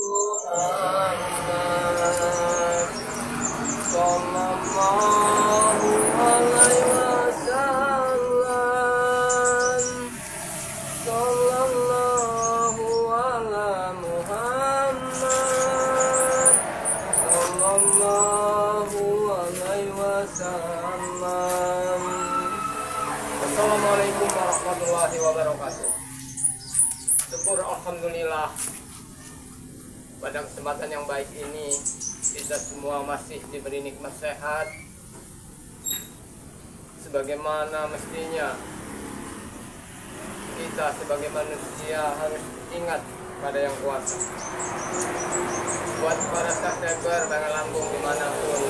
Muhammad sallallahu alaihi wasallam. Sallallahu ala Muhammad sallallahu alaihi wasallam. Assalamualaikum warahmatullahi wabarakatuh. Syukur alhamdulillah, pada kesempatan yang baik ini kita semua masih diberi nikmat sehat sebagaimana mestinya. Kita sebagai manusia harus ingat pada yang kuasa. Buat para subscriber Bang Lampung dimanapun,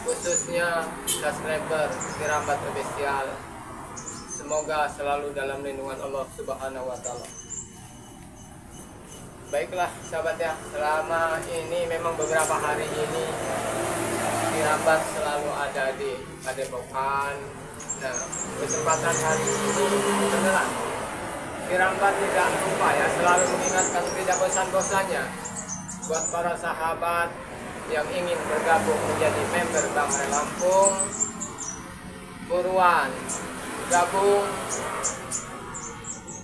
khususnya subscriber Kirambat Official, semoga selalu dalam lindungan Allah Subhanahu wa Ta'ala. Baiklah sahabat ya, selama ini memang beberapa hari ini Kirambat selalu ada di Padepokan. Nah, kesempatan hari ini adalah Kirambat tidak lupa ya, selalu mengingatkan tidak bosan-bosannya buat para sahabat yang ingin bergabung menjadi member Bangre Lampung, buruan gabung.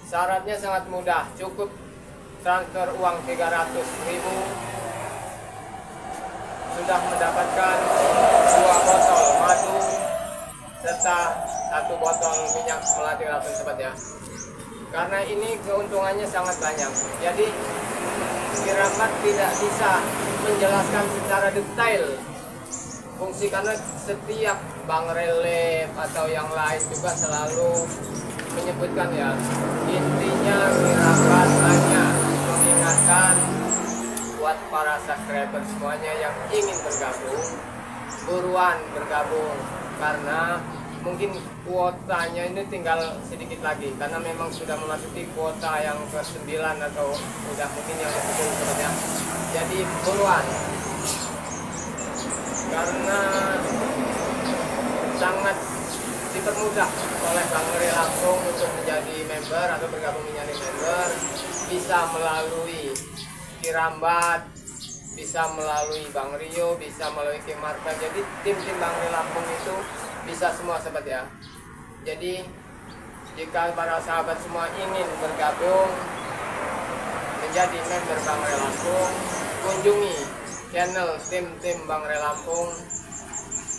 Syaratnya sangat mudah, cukup transfer uang 300.000 sudah mendapatkan 2 botol madu serta 1 botol minyak melati racun sobat ya. Karena ini keuntungannya sangat banyak, jadi Kirambat tidak bisa menjelaskan secara detail fungsi, karena setiap Bang Relief atau yang lain juga selalu menyebutkan ya. Intinya Kirambat hanya mengingatkan buat para subscriber semuanya yang ingin bergabung, buruan bergabung, karena mungkin kuotanya ini tinggal sedikit lagi, karena memang sudah memasuki kuota yang ke-9 atau udah mungkin yang ke-10 sebenarnya. Jadi buruan, karena sangat dipermudah oleh Bangre Lampung untuk menjadi member atau bergabung menjadi member. Bisa melalui Kirambat, bisa melalui Bang Rio, bisa melalui Kim Marta. Jadi tim-tim Bangre Lampung itu bisa semua sahabat ya. Jadi jika para sahabat semua ingin bergabung menjadi member Bangre Lampung, kunjungi channel tim-tim Bangre Lampung.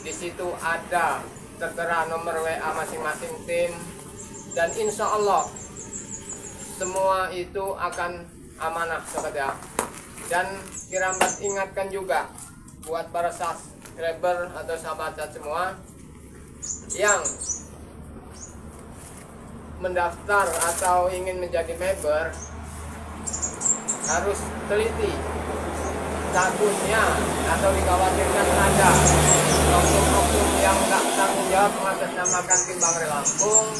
Di situ ada tertera nomor WA masing-masing tim, dan insya Allah semua itu akan amanah sahabat ya. Dan Kirambat ingatkan juga buat para subscriber atau sahabat semua yang mendaftar atau ingin menjadi member, harus teliti. Takutnya atau dikhawatirkan ada oknum-oknum yang nggak tanggung jawab mengatasnamakan tim Bangre Lampung,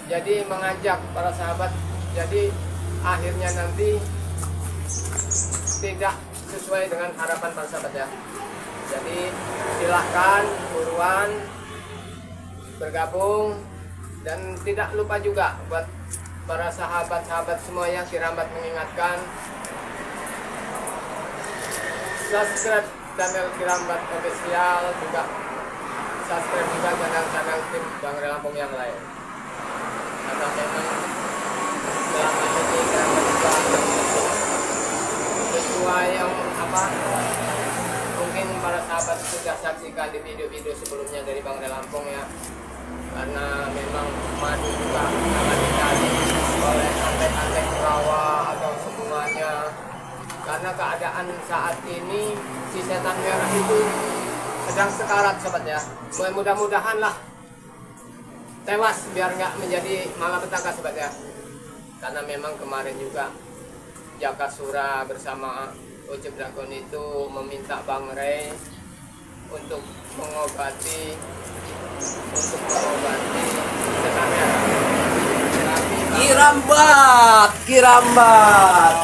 jadi mengajak para sahabat, jadi akhirnya nanti tidak sesuai dengan harapan para sahabat ya. Jadi silahkan buruan bergabung, dan tidak lupa juga buat para sahabat-sahabat semua yang Kirambat mengingatkan, subscribe channel Kirambat Official, juga subscribe juga channel tim Bangre Lampung yang lain. Karena memang selama ini Kirambat juga sesuai yang mungkin para sahabat sudah saksikan di video-video sebelumnya dari Bangre Lampung ya. Karena memang madu juga sangat dicari oleh antek-antek rawa atau semuanya. Karena keadaan saat ini si setan merah itu sedang sekarat sobat ya. Mudah-mudahan lah tewas biar nggak menjadi malapetaka sobat ya. Karena memang kemarin juga Jakasura bersama Ucup Dragon itu meminta Bang Rey untuk mengobati setan merah. Kirambat.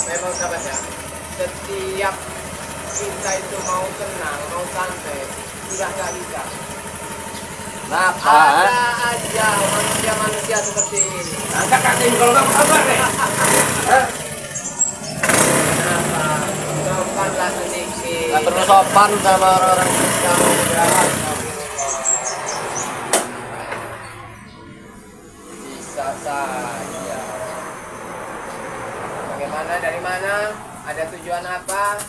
Memang sahabat ya, setiap kita itu mau tenang, mau santai, sudah nggak bisa. Kenapa? Ada aja manusia-manusia seperti ini. Angkat kaki kalau nggak sabar deh. Kenapa? Sopanlah sedikit. Nggak perlu sopan sama orang-orang. Kamu berapa? Bisa saja. Bagaimana? Dari mana? Ada tujuan apa?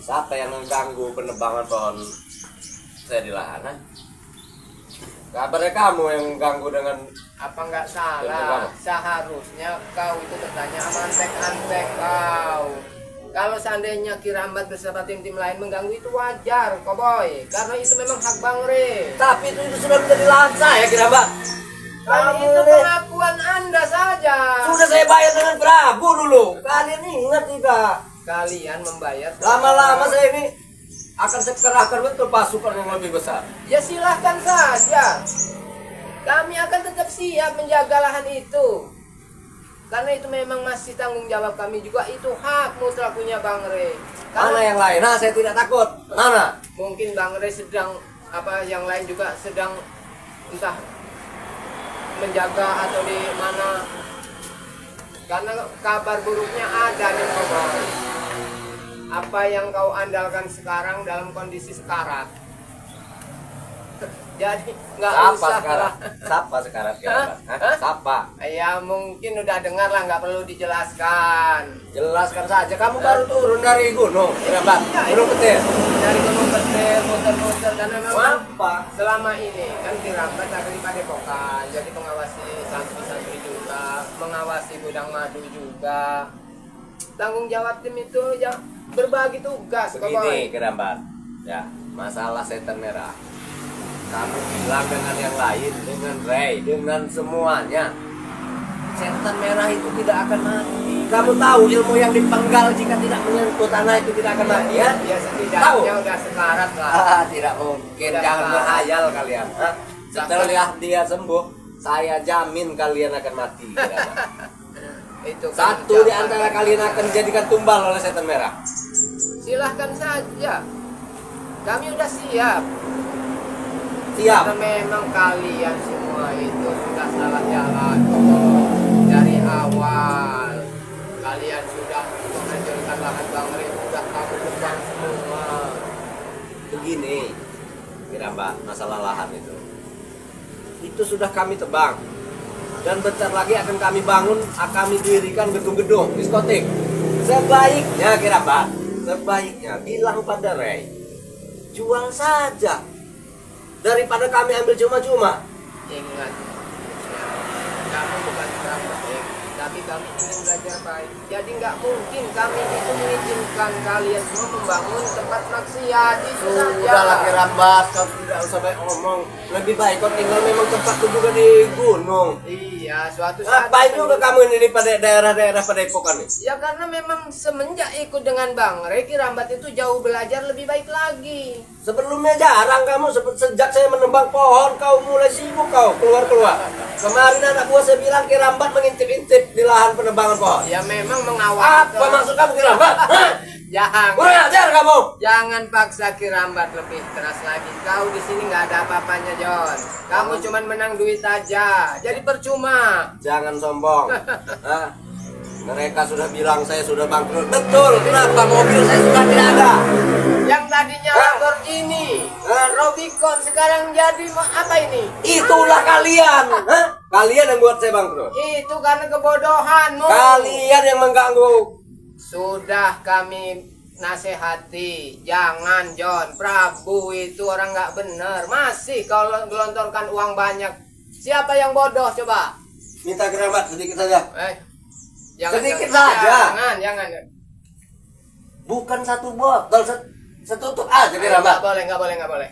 Siapa yang mengganggu penebangan pohon saya di lahan? Kabarnya kamu yang mengganggu dengan Apa nggak salah? Seharusnya kau itu bertanya sama antek-antek kau. Kalau seandainya Kirambat bersama tim-tim lain mengganggu itu wajar, Koboy. Karena itu memang hak Bang Re. Tapi itu sudah menjadi lahan saya, Kirambat. Kan itu pengakuan Anda saja. Sudah saya bayar dengan Prabu dulu. Kalian ingat tidak? Kalian membayar. Lama-lama saya ini akan saya kerahkan betul pasukan yang lebih besar. Ya silahkan saja. Kami akan tetap siap menjaga lahan itu. Karena itu memang masih tanggung jawab kami juga. Itu hak mutlak punya Bang Re. Mana yang lain? Nah, saya tidak takut. Mana? Mungkin Bang Re sedang yang lain juga sedang entah menjaga atau di mana. Karena kabar buruknya ada nih Koboy. Apa yang kau andalkan sekarang dalam kondisi sekarat. Jadi nggak usah sekarang? Siapa sekarang? Siapa? Ya mungkin udah dengar lah, nggak perlu dijelaskan. Jelaskan saja. Kamu baru turun dari gunung, Kirambat. Gunung Petir. Dari Gunung Petir, muter-muter, dan memang Apa? selama ini kan Kirambat ada di Padepokan, jadi mengawasi santri-santri juga, mengawasi gudang madu juga. Tanggung jawab tim itu ya berbagi tugas. Begini, Kirambat. Ya, masalah setan merah. Kamu bilang dengan yang lain, dengan Ray, dengan semuanya. Setan merah itu tidak akan mati. Kamu tahu ilmu yang dipenggal jika tidak menyentuh tanah itu tidak akan mati, ya? Ya setidaknya Tahu? udah sekarat lah. Tidak mungkin. Tidak Jangan sekarat. berhayal kalian. Setelah dia sembuh, saya jamin kalian akan mati. Itu kan Satu di antara kalian akan dijadikan tumbal oleh setan merah. silahkan saja. Kami udah siap. Siap. Karena memang kalian semua itu sudah salah jalan dari awal. Kalian sudah menghancurkan lahan Bang Re, sudah kamu tebang semua. Begini, Kirambat, masalah lahan itu sudah kami tebang. Dan bentar lagi akan kami bangun, akan kami dirikan gedung-gedung, diskotik. Sebaiknya Kirambat, sebaiknya bilang pada Ray, jual saja. Daripada kami ambil cuma-cuma. Ingat, kamu bukan orang baik, tapi kami ingin belajar baik. Jadi nggak mungkin kami itu mengizinkan kalian semua membangun tempat maksiat. Itu saja. Udah lah Kirambat, kau tidak usah banyak ngomong. Lebih baik kau tinggal memang tempatku juga di gunung. Iya, suatu saat. Ngapain juga kamu ini di pada daerah-daerah Padepokan nih? Ya karena memang semenjak ikut dengan Bang Re, Kirambat itu jauh belajar lebih baik lagi. Sebelumnya jarang kamu, sejak saya menembang pohon kau mulai sibuk kau keluar-keluar. Kemarin anak buah saya bilang Kirambat mengintip-intip di lahan penebangan pohon. Ya memang mengawal. Apa maksud kamu Kirambat? Jangan. Kurang ajar kamu. Jangan paksa Kirambat lebih keras lagi. Kau di sini nggak ada apa-apanya, John. Kamu cuman menang duit aja. Jadi percuma. Jangan sombong. Hah? Mereka sudah bilang saya sudah bangkrut. Betul. Kenapa mobil saya sudah tidak ada? Yang tadinya Lamborghini, Rubicon, sekarang jadi apa ini? Itulah kalian. Hah? Kalian yang buat saya bangkrut. Itu karena kebodohanmu. Kalian yang mengganggu. Sudah kami nasihati, jangan John. Prabu itu orang nggak bener. Masih kalau gelontorkan uang banyak. Siapa yang bodoh coba? Minta Kirambat sedikit saja. Sedikit saja. Jangan. Bukan satu botol, setutup aja Kirambat. Nggak boleh.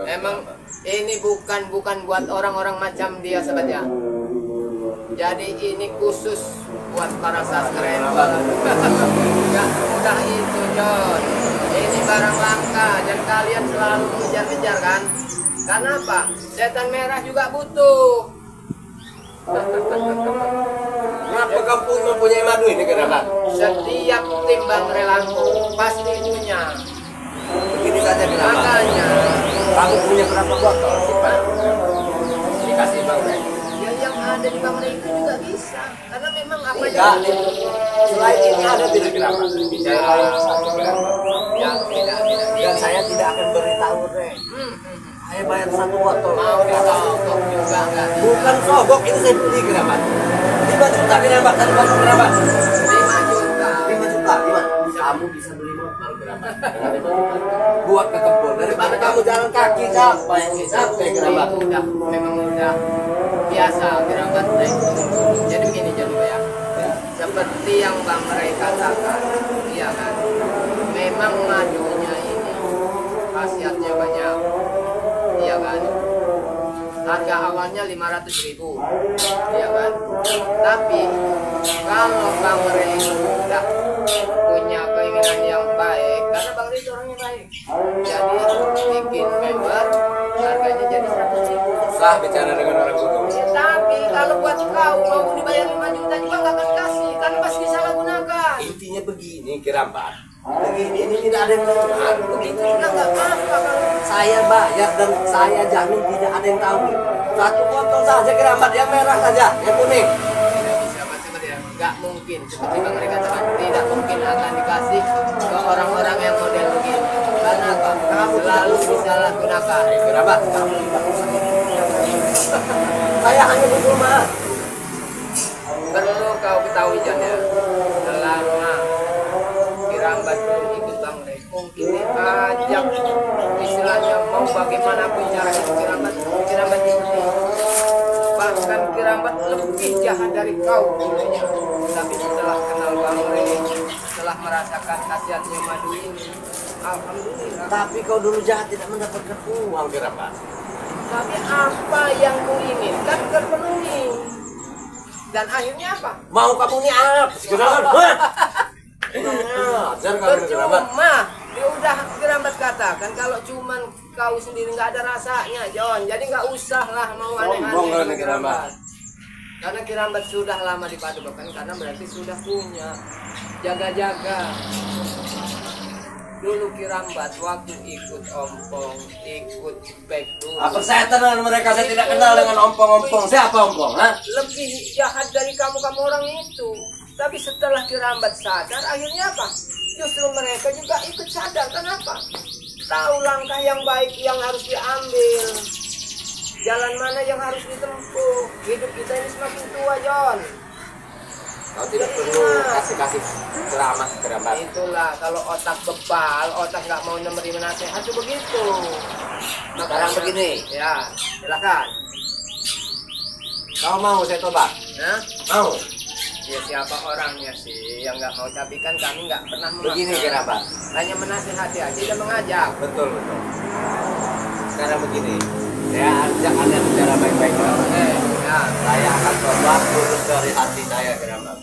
Emang ini bukan buat orang-orang macam dia sahabatnya. Jadi ini khusus buat para subscriber. Gak mudah itu John. Ini barang langka dan kalian selalu mengejar-ngejar kan? Karena apa? Setan merah juga butuh. Kenapa kamu mempunyai madu ini Kirambat? Setiap tim Bang Re Lampung pasti punya. Begini saja Kirambat. Makanya Kamu punya berapa botol sih Pak? Dikasih Bang Rey. Ya yang ada di Bang Rey itu juga bisa. Karena memang apa Tidak, yang selain ini ada tidak Gerambak? Ya. Satu Gerambak. ya tidak. Dan saya tidak akan beritahu Rey. Saya bayar 1 botol. Mau ditokok juga enggak? Bukan sogok, itu saya beli Gerambak. 5 juta Gerambak, 1 botol Gerambak. 5 juta. 5 juta, gimana? Kamu bisa beli motor Gerambak. Buat ke kebun. Daripada kamu jalan kaki capek, capek Gerambak. Memang udah biasa Gerambak naik gunung. Jadi begini ya. Seperti yang Bang Rey katakan, iya kan? Memang madunya ini khasiatnya banyak, iya kan? Harga awalnya 500.000, iya kan? Tapi kalau Bang Rey sudah punya keinginan yang baik, karena Bang Rey itu orangnya baik, jadi bikin member harganya jadi 100.000. Sah bicara dengan orang gunung. Ya, tapi kalau buat kau mau dibayar 5 juta juga nggak akan kasih, karena pasti disalahgunakan. Intinya begini Gerambak. Begini ini tidak ada yang benar. Begitu juga nggak apa-apa kalau Saya bayar dan saya jamin tidak ada yang tahu. 1 botol saja Gerambak, yang merah saja, yang kuning. tidak bisa macam ya, nggak mungkin seperti Bang Rey katakan, tidak mungkin akan dikasih ke orang-orang yang model begini. Karena apa? Kamu selalu disalahgunakan. Gerambak, kamu tidak usah. Saya hanya bercuma. Perlu kau ketahui Jan ya, selama Kirambat belum ikut Bang Rey, mungkin diajak istilahnya mau bagaimanapun caranya Kirambat ikuti. Bahkan Kirambat lebih jahat dari kau dulunya. Tapi setelah kenal Bang Rey, setelah merasakan khasiatnya madu ini, alhamdulillah. Tapi kau dulu jahat tidak mendapatkan uang Gerambak. Tapi apa yang kuinginkan terpenuhi. Dan akhirnya apa? Mau kamu ini apa? Gerambak. Ajar kamu Gerambak. Percuma. Dia udah Kirambat katakan kalau cuman kau sendiri nggak ada rasanya, John. Jadi nggak usah lah mau Sombong aneh-aneh kan sama Kirambat. Karena Kirambat sudah lama di Padepokan, karena berarti sudah punya. Jaga-jaga. Dulu Kirambat waktu ikut ompong, ikut back tour. Apa saya dengan mereka? Saya tidak kenal dengan ompong-ompong. Siapa ompong? Ha? Lebih jahat dari kamu-kamu orang itu. Tapi setelah Kirambat sadar, akhirnya apa? Justru mereka juga ikut sadar. Kenapa? Tahu langkah yang baik yang harus diambil. Jalan mana yang harus ditempuh. Hidup kita ini semakin tua, John. Kau tidak perlu kasih ceramah Gerambak. Itulah, kalau otak bebal, otak nggak mau menerima nasihat itu begitu. Sekarang begini. Ya, silakan. Kau mau saya tobat? Nah, Mau? ya siapa orangnya sih yang nggak mau, tapi kan kami nggak pernah Begini memaksa. Gerambak. Hanya menasihati aja dan mengajak. Betul. Sekarang begini. Saya ajak Anda bicara baik-baik Gerambak. Ya, Saya akan coba lurus dari hati saya Gerambak.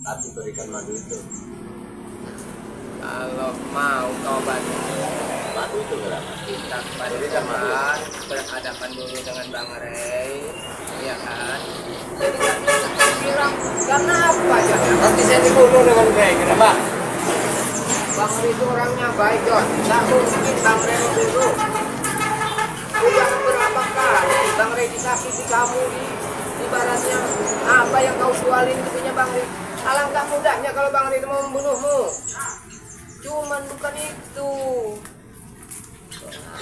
Tapi berikan madu itu. kalau mau tobat Madu itu Gerambak. kita pada Berikan madu. tobat, berhadapan dulu dengan Bang Rey, ya kan? Jadi nggak bisa bilang karena apa ya? Nanti saya dibunuh dengan baik Gerambak. Bang Rey itu orangnya baik, John. Nggak mungkin Bang Rey membunuh. Udah berapa kali Bang Rey disakiti kamu, ibaratnya apa yang kau jualin itu punya Bang Rey. Alangkah mudahnya kalau Bang Rey mau membunuhmu. Cuman bukan itu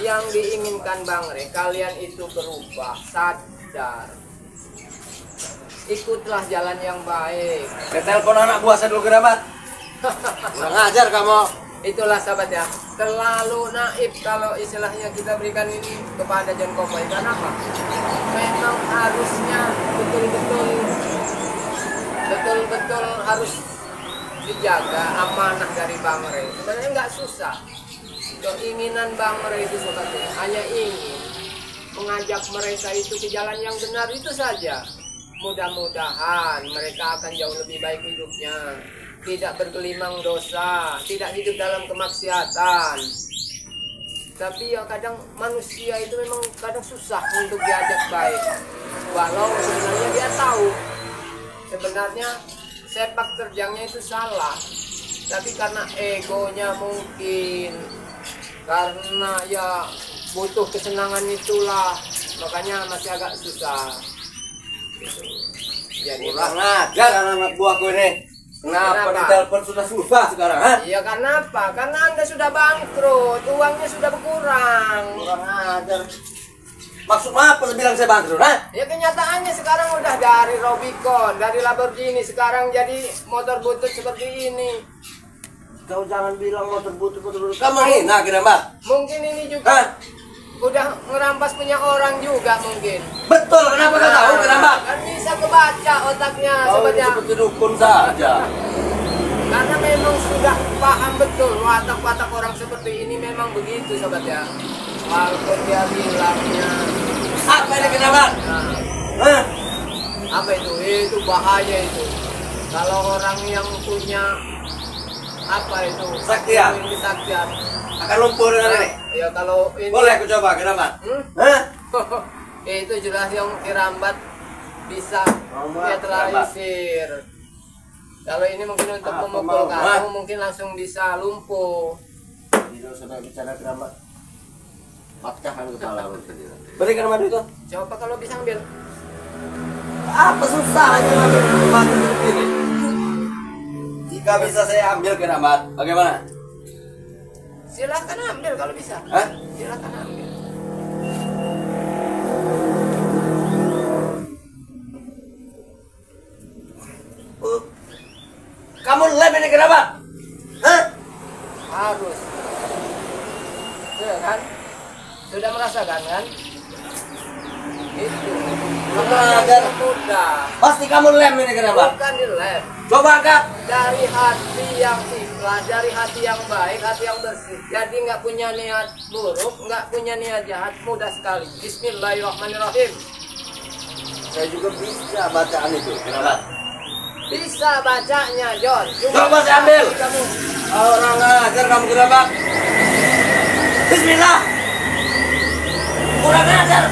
yang diinginkan Bang Rey. Kalian itu berubah, sadar. Ikutlah jalan yang baik. Saya telepon anak buah saya dulu Gerambak. Kurang ngajar kamu. Itulah sahabat ya, terlalu naif kalau istilahnya kita berikan ini kepada John Kokoy. Karena apa? Memang harusnya betul-betul harus dijaga amanah dari Bang Rey. Sebenarnya nggak susah. Keinginan Bang Rey itu sebetulnya hanya ingin mengajak mereka itu ke jalan yang benar itu saja. Mudah-mudahan mereka akan jauh lebih baik hidupnya. Tidak bergelimang dosa, tidak hidup dalam kemaksiatan. Tapi ya kadang manusia itu memang kadang susah untuk diajak baik. Walau sebenarnya dia tahu sebenarnya sepak terjangnya itu salah. Tapi karena egonya mungkin, karena ya butuh kesenangan itulah, makanya masih agak susah. Gitu. Jadi Kurang ajar anak buahku ini. Kenapa Kenapa? ditelepon sudah susah sekarang, ha? iya karena apa? Karena Anda sudah bangkrut, uangnya sudah berkurang. Kurang ajar. Maksud apa bilang saya bangkrut, ha? Ya kenyataannya sekarang udah dari Rubicon, dari Lamborghini, sekarang jadi motor butut seperti ini. Kau jangan bilang motor butut. Kamu hina kira mbak? Mungkin ini juga Hah? udah ngerampas punya orang juga mungkin. Betul, kenapa kau tahu kira mbak? Kan bisa kebaca otaknya Kau ini sebenarnya. seperti dukun saja. Karena memang sudah paham betul watak-watak orang seperti ini memang begitu sobat ya. Walaupun dia bilangnya Apa ini kira mbak? nah, Hah? apa itu bahaya itu. Kalau orang yang punya apa itu Saktian. kesaktian. Akan lumpur dengan ini? Ya kalau ini Boleh aku coba kira mbak? Hmm? Hah? itu jelas yang kirambat bisa Mama, netralisir. Kalau ini mungkin untuk Apa memukul mau? kamu mungkin langsung bisa lumpuh. Tidak usah bicara kira mbak. Pecahkan kepala lu sendiri. Berikan mbak itu. Coba kalau bisa ambil. Apa susahnya ngambil batu ini? Jika bisa saya ambil kira mbak, bagaimana? Silahkan ambil kalau bisa. Hah? Silahkan ambil. Kamu lem ini kenapa? Hah? Harus. Sudah kan? Sudah merasakan kan? Itu. Ajar. Mudah. Pasti kamu lem ini kenapa? Bukan di lab. Coba angkat. Dari hati yang ikhlas, dari hati yang baik, hati yang bersih. Jadi nggak punya niat buruk, nggak punya niat jahat, mudah sekali. Bismillahirrahmanirrahim. Saya juga bisa bacaan itu. Kenapa? Bisa bacanya, John. Coba saya ambil. Kamu. Orang ajar kamu kenapa? Bismillah. Kurang ajar.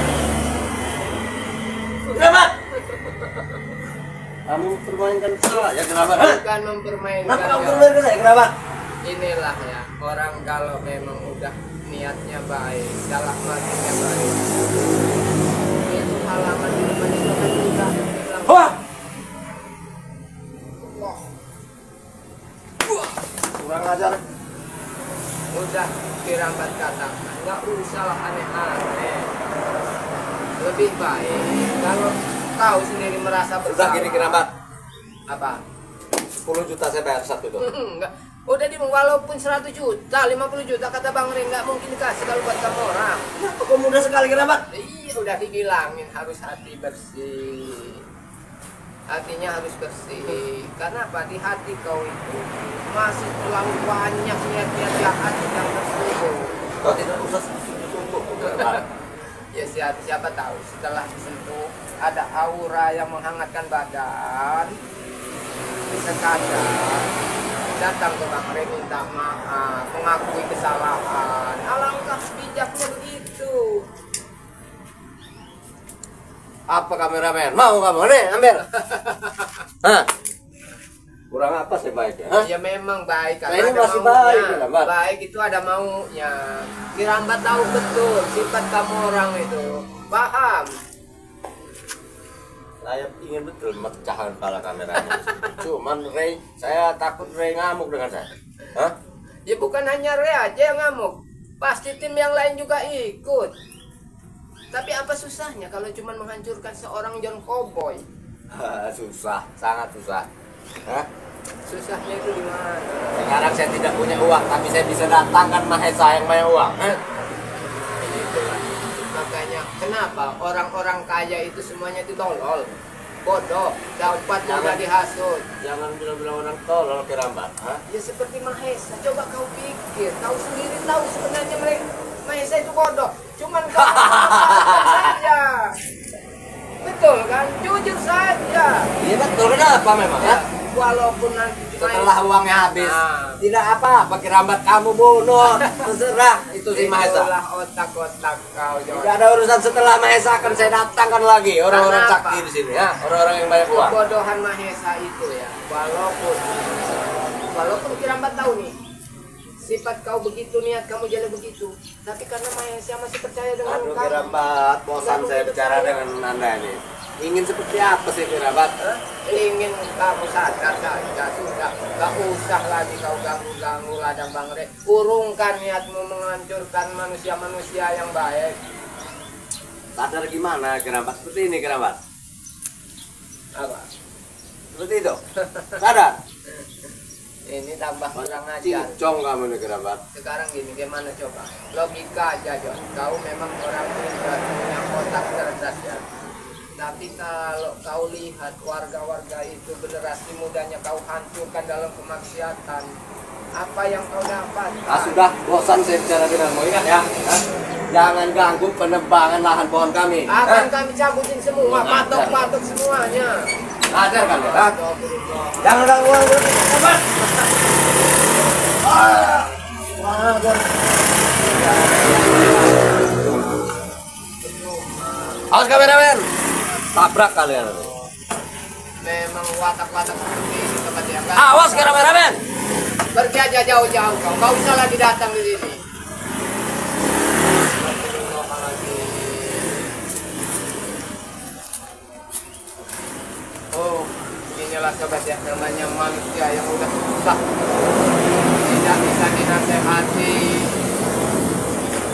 Kenapa? Kamu permainkan saya kenapa? Hah? Bukan mempermainkan. Kenapa kamu John. permainkan saya kenapa? Inilah ya, orang kalau memang udah niatnya baik, dalam hatinya baik. Itu halaman di depan itu akan mudah. Wah. Kurang ajar. Udah kirambat katakan, nggak usah lah aneh-aneh. Lebih baik kalau tahu sendiri merasa Sudah bersalah. gini kenapa? Apa? 10 juta saya bayar satu itu. Enggak. Udah di walaupun 100 juta, 50 juta kata Bang Ren nggak mungkin dikasih kalau buat kamu orang. Kok mudah sekali kenapa? Iya, udah dibilangin harus hati bersih. Hatinya harus bersih. Karena apa? Di hati kau itu masih terlalu banyak niat-niat jahat yang tersembunyi. Kau tidak usah tumbuk kenapa? Ya siapa tahu setelah disentuh ada aura yang menghangatkan badan. Bisa saja datang ke Bang Ren minta maaf, mengakui kesalahan. Alangkah bijaknya begitu. Apa kameramen? Mau kamu nih ambil? Hah? Kurang apa saya baiknya? Hah? Ya memang baik Nah, karena ini ada masih maunya. baik, ya, Mbak? Baik itu ada maunya. Kirambat tahu betul sifat kamu orang itu. Paham? Saya ingin betul memecahkan kepala kameranya. Cuman Ray, saya takut Ray ngamuk dengan saya. Hah? Ya bukan hanya Ray aja yang ngamuk. Pasti tim yang lain juga ikut. Tapi apa susahnya kalau cuma menghancurkan seorang John Cowboy? Susah, sangat susah. Hah? Susahnya itu di mana? Sekarang saya tidak punya uang, tapi saya bisa datangkan Mahesa yang punya uang. Hah? Itulah. Makanya kenapa orang-orang kaya itu semuanya itu tolol, bodoh, dapat mudah dihasut. Jangan bilang-bilang orang tolol Kirambat. Hah? Ya seperti Mahesa, coba kau pikir, kau sendiri tahu sebenarnya mereka Mahesa itu bodoh, cuman kau saja. Betul kan? Jujur saja. Iya betul, kenapa memang? Ya, Hah? walaupun nanti Setelah uangnya habis, Nah. tidak apa-apa Kirambat kamu bunuh, terserah itu si Mahesa. itulah otak-otak kau, John. Tidak ada urusan setelah Mahesa akan saya datangkan lagi orang-orang Kenapa? sakti di sini ya, orang-orang yang banyak uang. Kebodohan Mahesa itu ya, walaupun Kirambat tahu nih, sifat kau begitu, niat kamu jadi begitu. Tapi karena saya masih percaya dengan Aduh kamu. Kirabat, bosan saya bicara dengan anda ini. Ingin seperti apa sih Kirabat? Ingin kamu sadar saja, sudah. Gak usah lagi kau ganggu-ganggu ladang Bangre. Urungkan niatmu menghancurkan manusia-manusia yang baik. Sadar gimana Kirabat? Seperti ini Kirabat. Apa? Seperti itu. Sadar. Ini tambah kurang ajar. Cincong kamu nih Kirabat. Sekarang gini, gimana coba? Logika aja, John. Kau memang orang pintar, punya otak cerdas ya. Tapi kalau kau lihat warga-warga itu generasi mudanya kau hancurkan dalam kemaksiatan, apa yang kau dapat? Ah sudah, bosan saya bicara denganmu, ingat ya. Jangan ganggu penebangan lahan pohon kami. Akan kami cabutin semua, patok-patok semuanya. Sadar kan ya? Jangan ganggu aku. Cepat. Awas kameramen. Tabrak kalian. Memang watak-watak seperti ini tempat yang Awas kameramen. pergi aja jauh-jauh kau. Kau usah lagi datang di sini. Oh, inilah sobat ya, namanya manusia yang udah susah, tidak bisa dinasehati,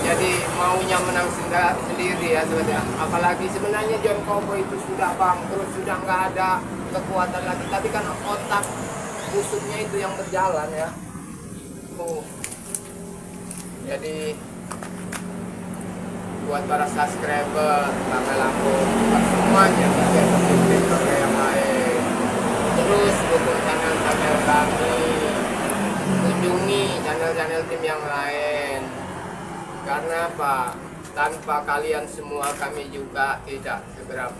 jadi maunya menang sendiri ya sobat ya. Apalagi sebenarnya John Cowboy itu sudah bangkrut, sudah nggak ada kekuatan lagi, tapi kan otak busuknya itu yang berjalan ya. Oh, jadi buat para subscriber, Bangre Lampung, buat semuanya, biar pemimpin Bangre yang lain. Terus dukung channel-channel kami, kunjungi channel-channel tim yang lain. Karena apa? Tanpa kalian semua kami juga tidak segera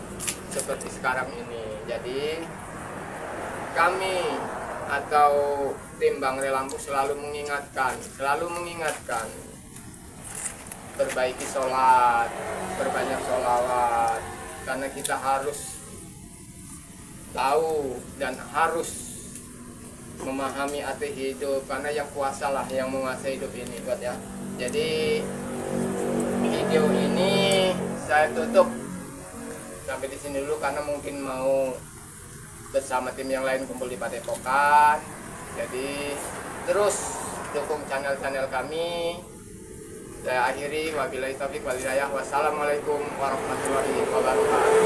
seperti sekarang ini. Jadi kami atau tim Bangre Lampung selalu mengingatkan, perbaiki sholat, perbanyak sholawat, karena kita harus tahu dan harus memahami arti hidup, karena yang kuasa lah yang menguasai hidup ini buat ya. Jadi video ini saya tutup sampai di sini dulu, karena mungkin mau bersama tim yang lain kumpul di Padepokan. Jadi terus dukung channel-channel kami. Saya akhiri, wabillahi taufiq wal hidayah. Wassalamualaikum warahmatullahi wabarakatuh.